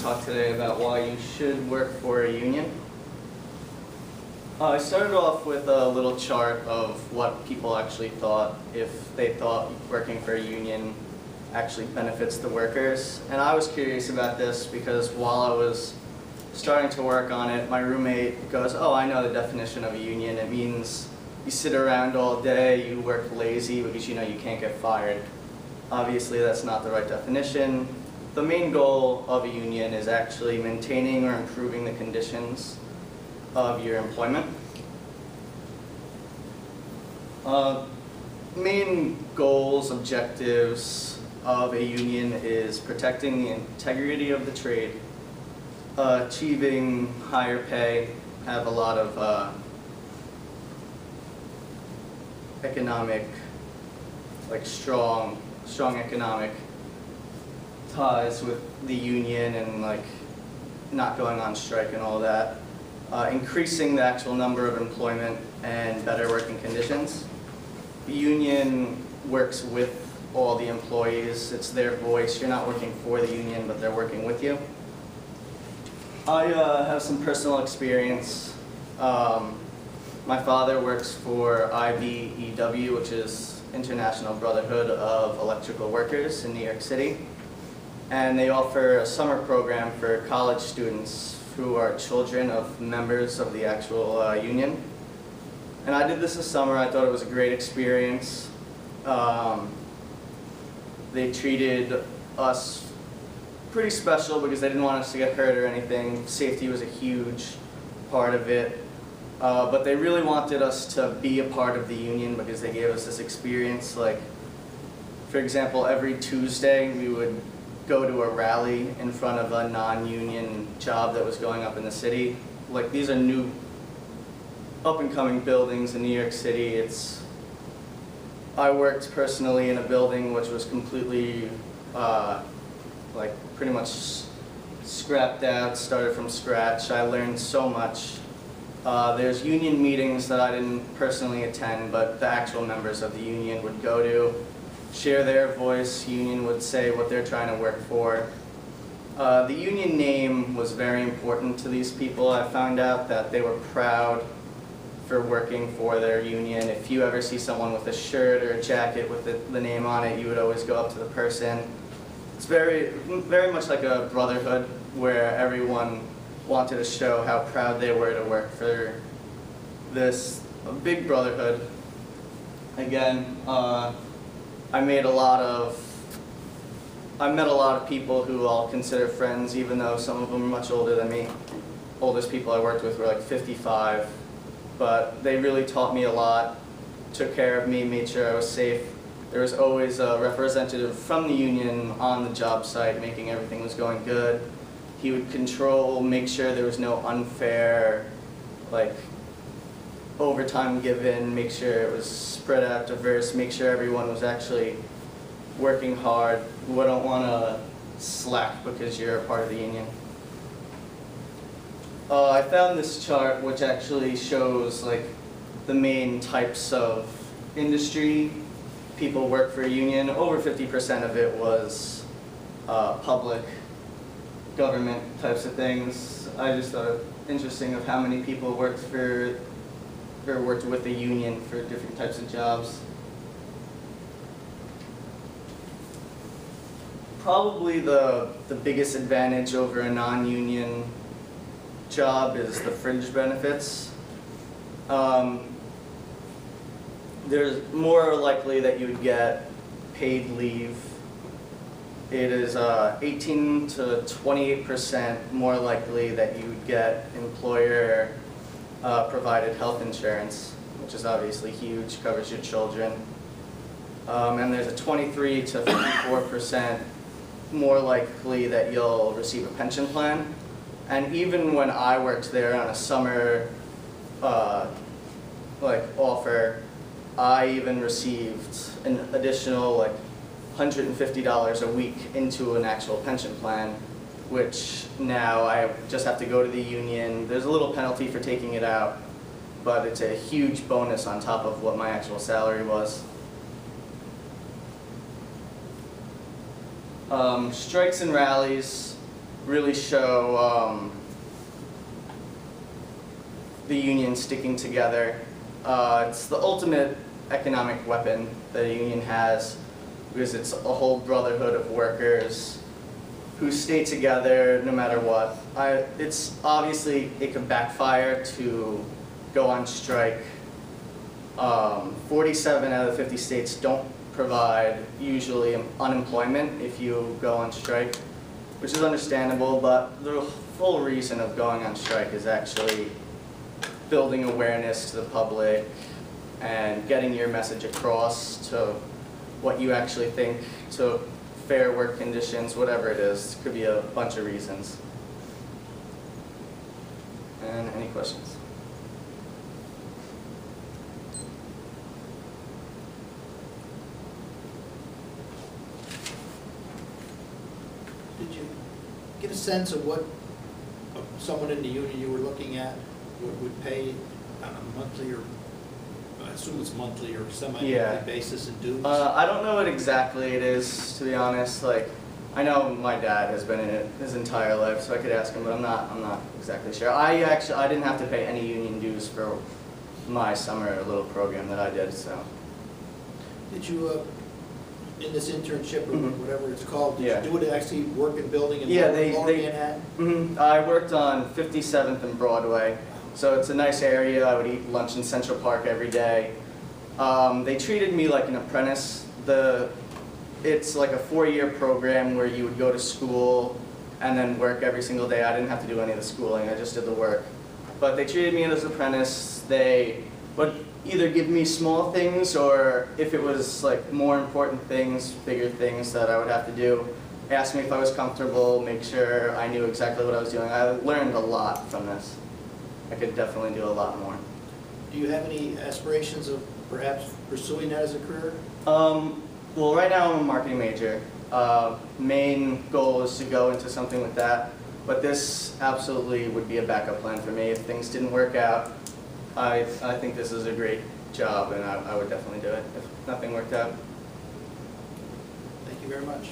talk today about why you should work for a union. I started off with a little chart of what people actually thought, if they thought working for a union actually benefits the workers. And I was curious about this because while I was starting to work on it, my roommate goes, "Oh, I know the definition of a union. It means you sit around all day, you work lazy because you know you can't get fired." Obviously, that's not the right definition. The main goal of a union is actually maintaining or improving the conditions of your employment. Main goals, objectives of a union is protecting the integrity of the trade, achieving higher pay, have a lot of economic, strong economic ties with the union and not going on strike and all that. Increasing the actual number of employment and better working conditions. The union works with all the employees. It's their voice. You're not working for the union, but they're working with you. I have some personal experience. My father works for IBEW, which is International Brotherhood of Electrical Workers in New York City. And they offer a summer program for college students who are children of members of the actual union. And I did this summer. I thought it was a great experience. They treated us pretty special because they didn't want us to get hurt or anything. Safety was a huge part of it. But they really wanted us to be a part of the union because they gave us this experience. For example, every Tuesday we would go to a rally in front of a non-union job that was going up in the city. These are new up-and-coming buildings in New York City. I worked personally in a building which was completely pretty much scrapped out, started from scratch. I learned so much. There's union meetings that I didn't personally attend, but the actual members of the union would go to, share their voice. Union would say what they're trying to work for. The union name was very important to these people. I found out that they were proud for working for their union. If you ever see someone with a shirt or a jacket with the name on it, you would always go up to the person. It's very much like a brotherhood where everyone wanted to show how proud they were to work for this big brotherhood. Again, I met a lot of people who I'll consider friends, even though some of them are much older than me. Oldest people I worked with were 55, but they really taught me a lot, took care of me, made sure I was safe. There was always a representative from the union on the job site making everything was going good. He would make sure there was no unfair, overtime given, make sure it was spread out, diverse, make sure everyone was actually working hard. We don't want to slack because you're a part of the union. I found this chart which actually shows the main types of industry people work for a union. Over 50% of it was public, government types of things. I just thought it interesting of how many people worked with a union for different types of jobs. Probably the biggest advantage over a non-union job is the fringe benefits. There's more likely that you would get paid leave. It is 18 to 28% more likely that you would get employer provided health insurance, which is obviously huge, covers your children. And there's a 23 to 54% more likely that you'll receive a pension plan. And even when I worked there on a summer offer, I even received an additional $150 a week into an actual pension plan, which now I just have to go to the union. There's a little penalty for taking it out, but it's a huge bonus on top of what my actual salary was. Strikes and rallies really show the union sticking together. It's the ultimate economic weapon that a union has, because it's a whole brotherhood of workers who stay together no matter what. It's obviously, it could backfire to go on strike. 47 out of the 50 states don't provide usually unemployment if you go on strike, which is understandable, but the full reason of going on strike is actually building awareness to the public and getting your message across to what you actually think, to fair work conditions, whatever it is. It could be a bunch of reasons. And any questions? Did you get a sense of what someone in the union you were looking at would pay on a monthly, or I assume it's monthly or semi-monthly basis in dues? I don't know what exactly it is, to be honest. Like, I know my dad has been in it his entire life, so I could ask him, but I'm not exactly sure. I didn't have to pay any union dues for my summer little program that I did, so. Did you, in this internship or whatever it's called, did Yeah. you do it actually work in building in Lower Manhattan? I worked on 57th and Broadway, so it's a nice area. I would eat lunch in Central Park every day. They treated me like an apprentice. It's like a 4-year program where you would go to school and then work every single day. I didn't have to do any of the schooling, I just did the work. But they treated me as an apprentice. They would either give me small things, or if it was like more important things, bigger things that I would have to do, ask me if I was comfortable, make sure I knew exactly what I was doing. I learned a lot from this. I could definitely do a lot more. Do you have any aspirations of perhaps pursuing that as a career? Well, right now I'm a marketing major. Main goal is to go into something with that, but this absolutely would be a backup plan for me. If things didn't work out, I think this is a great job, and I would definitely do it if nothing worked out. Thank you very much.